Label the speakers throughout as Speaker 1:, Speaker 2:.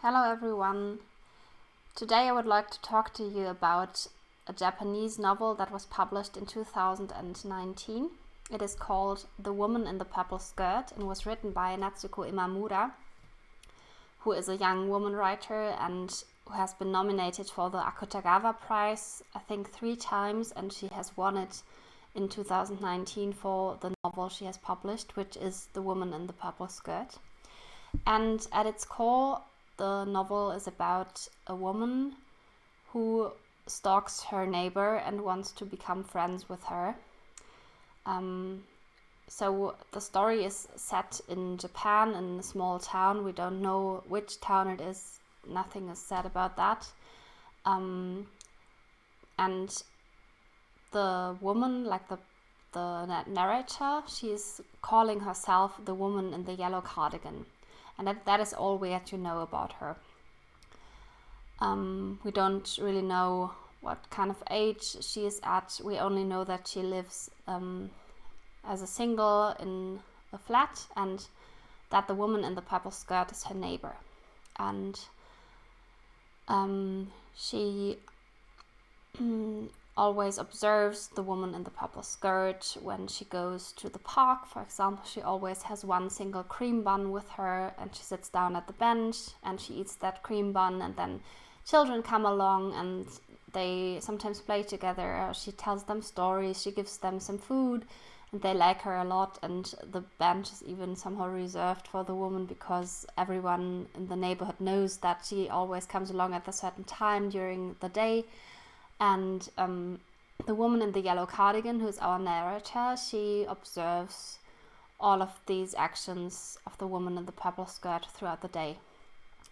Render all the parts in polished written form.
Speaker 1: Hello everyone. Today I would like to talk to you about a Japanese novel that was published in 2019. It is called The Woman in the Purple Skirt and was written by Natsuko Imamura, who is a young woman writer and who has been nominated for the Akutagawa Prize, I think 3 times, and she has won it in 2019 for the novel she has published, which is The Woman in the Purple Skirt. And at its core, the novel is about a woman who stalks her neighbor and wants to become friends with her. So the story is set in Japan, in a small town. We don't know which town it is. Nothing is said about that. And the woman, like the narrator, she is calling herself the woman in the yellow cardigan. And that is all we have to know about her. We don't really know what kind of age she is at. We only know that she lives as a single in a flat, and that the woman in the purple skirt is her neighbor. And she always observes the woman in the purple skirt when she goes to the park. For example, she always has one single cream bun with her, and she sits down at the bench and she eats that cream bun, and then children come along and they sometimes play together. She tells them stories, she gives them some food, and they like her a lot. And the bench is even somehow reserved for the woman because everyone in the neighborhood knows that she always comes along at a certain time during the day. And the woman in the yellow cardigan, who is our narrator, she observes all of these actions of the woman in the purple skirt throughout the day.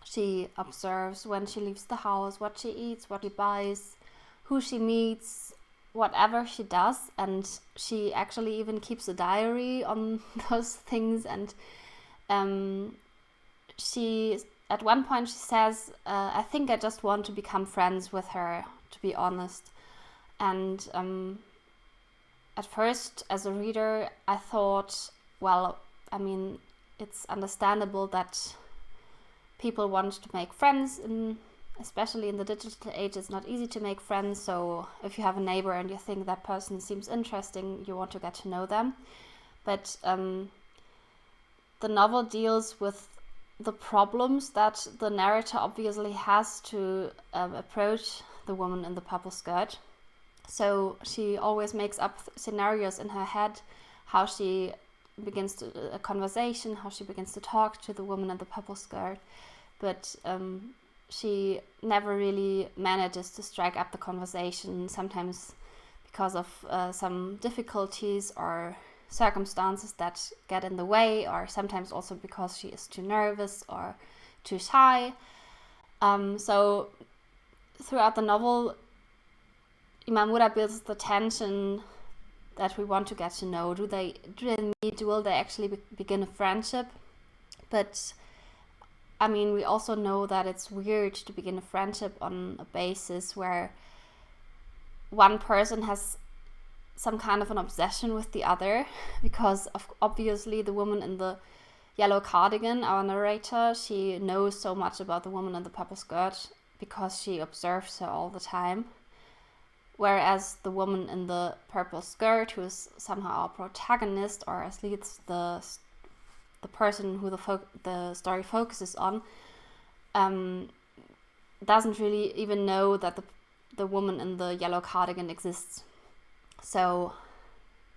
Speaker 1: She observes when she leaves the house, what she eats, what she buys, who she meets, whatever she does. And she actually even keeps a diary on those things. And she, at one point she says, I think I just want to become friends with her, to be honest. And at first, as a reader, I thought, well, I mean, it's understandable that people want to make friends, especially in the digital age. It's not easy to make friends. So if you have a neighbor and you think that person seems interesting, you want to get to know them. But the novel deals with the problems that the narrator obviously has to approach the woman in the purple skirt. So she always makes up scenarios in her head, how she begins a conversation, how she begins to talk to the woman in the purple skirt. But she never really manages to strike up the conversation, sometimes because of some difficulties or circumstances that get in the way, or sometimes also because she is too nervous or too shy. So throughout the novel, Imamura builds the tension that we want to get to know. Do they meet? Will they actually begin a friendship? But I mean, we also know that it's weird to begin a friendship on a basis where one person has some kind of an obsession with the other, because obviously the woman in the yellow cardigan, our narrator, she knows so much about the woman in the purple skirt because she observes her all the time. Whereas the woman in the purple skirt, who is somehow our protagonist, or at least the person who the story focuses on, doesn't really even know that the woman in the yellow cardigan exists. So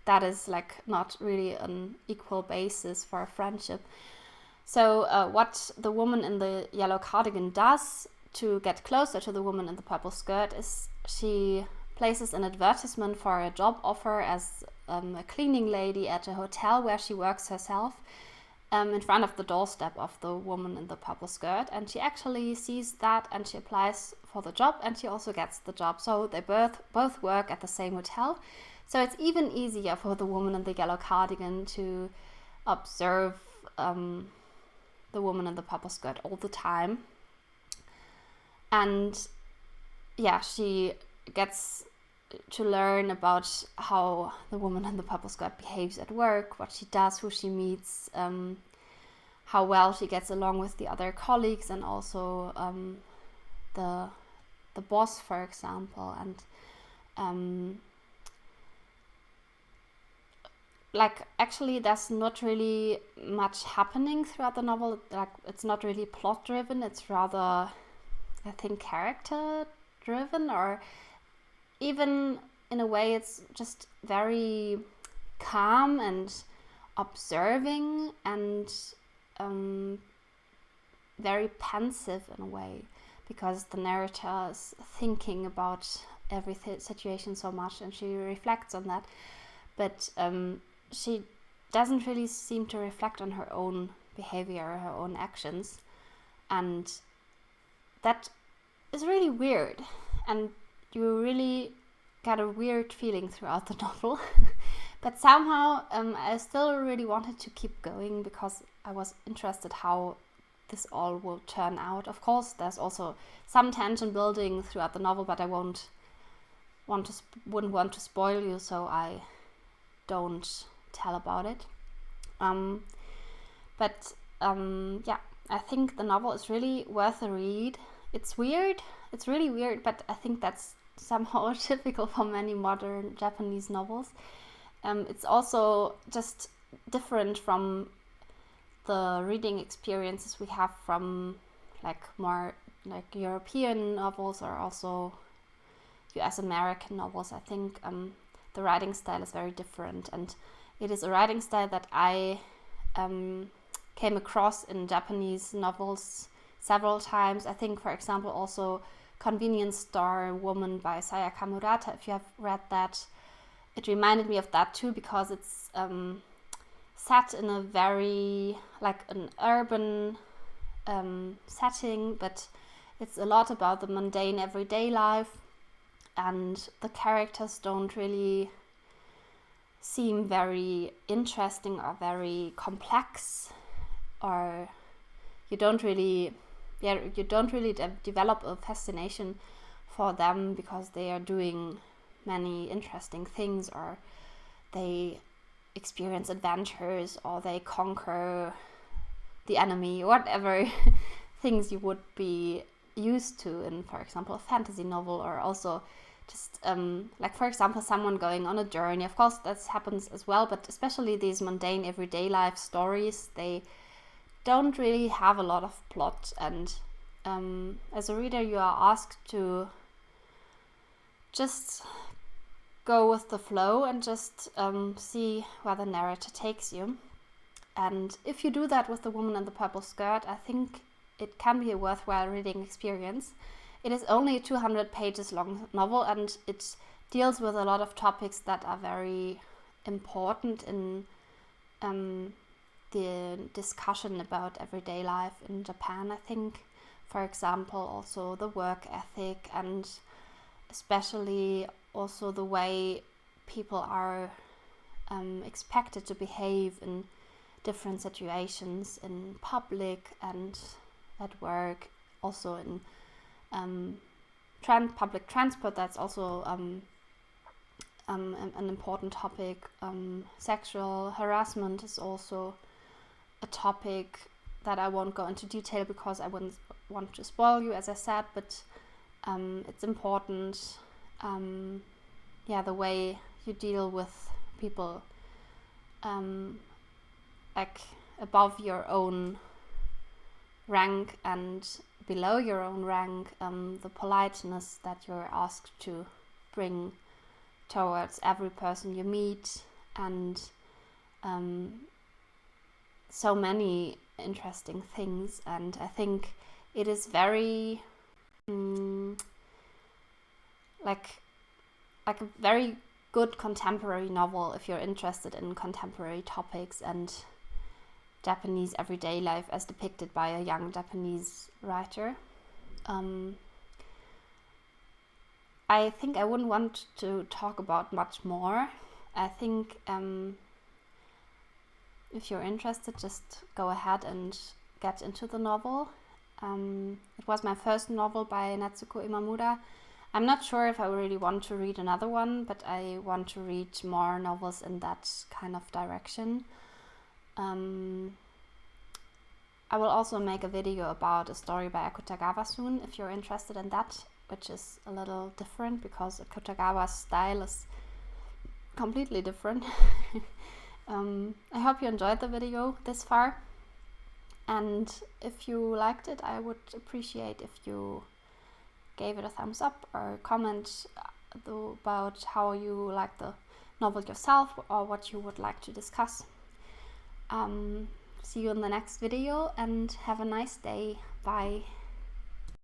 Speaker 1: that is like not really an equal basis for a friendship. So what the woman in the yellow cardigan does to get closer to the woman in the purple skirt is she places an advertisement for a job offer as a cleaning lady at a hotel where she works herself, in front of the doorstep of the woman in the purple skirt. And she actually sees that and she applies for the job, and she also gets the job. So they both work at the same hotel. So it's even easier for the woman in the yellow cardigan to observe the woman in the purple skirt all the time. And yeah, she gets to learn about how the woman in the purple skirt behaves at work, what she does, who she meets, how well she gets along with the other colleagues, and also the boss, for example. And like, actually there's not really much happening throughout the novel. Like, it's not really plot driven, it's rather, I think, character driven, or even in a way it's just very calm and observing, and very pensive in a way, because the narrator is thinking about every situation so much, and she reflects on that. But she doesn't really seem to reflect on her own behavior or her own actions, and that is really weird, and you really get a weird feeling throughout the novel. But somehow I still really wanted to keep going, because I was interested how this all will turn out. Of course, there's also some tension building throughout the novel, but I wouldn't want to spoil you, so I don't tell about it. Yeah, I think the novel is really worth a read. It's weird, it's really weird, but I think that's somehow typical for many modern Japanese novels. It's also just different from the reading experiences we have from like more like European novels, or also US American novels. I think the writing style is very different, and it is a writing style that I came across in Japanese novels several times. I think, for example, also Convenience Store Woman by Sayaka Murata, if you have read that, it reminded me of that too, because it's set in a very, like, an urban setting, but it's a lot about the mundane everyday life, and the characters don't really seem very interesting or very complex, or you don't really develop a fascination for them because they are doing many interesting things, or they experience adventures, or they conquer the enemy, whatever things you would be used to in, for example, a fantasy novel, or also just like, for example, someone going on a journey. Of course, that happens as well, but especially these mundane everyday life stories, they don't really have a lot of plot, and as a reader you are asked to just go with the flow and just see where the narrator takes you. And if you do that with The Woman in the Purple Skirt, I think it can be a worthwhile reading experience. It is only a 200 pages long novel, and it deals with a lot of topics that are very important in the discussion about everyday life in Japan, I think. For example, also the work ethic, and especially also the way people are expected to behave in different situations in public and at work, also in public transport. That's also an important topic. Sexual harassment is also a topic that I won't go into detail because I wouldn't want to spoil you, as I said, but it's important. The way you deal with people like above your own rank and below your own rank, the politeness that you're asked to bring towards every person you meet, and so many interesting things. And I think it is very like a very good contemporary novel if you're interested in contemporary topics and Japanese everyday life as depicted by a young Japanese writer. I think I wouldn't want to talk about much more. I think if you're interested, just go ahead and get into the novel. It was my first novel by Natsuko Imamura. I'm not sure if I really want to read another one, but I want to read more novels in that kind of direction. I will also make a video about a story by Akutagawa soon, if you're interested in that, which is a little different because Akutagawa's style is completely different. I hope you enjoyed the video this far, and if you liked it, I would appreciate if you gave it a thumbs up or comment about how you like the novel yourself or what you would like to discuss. See you in the next video and have a nice day. Bye.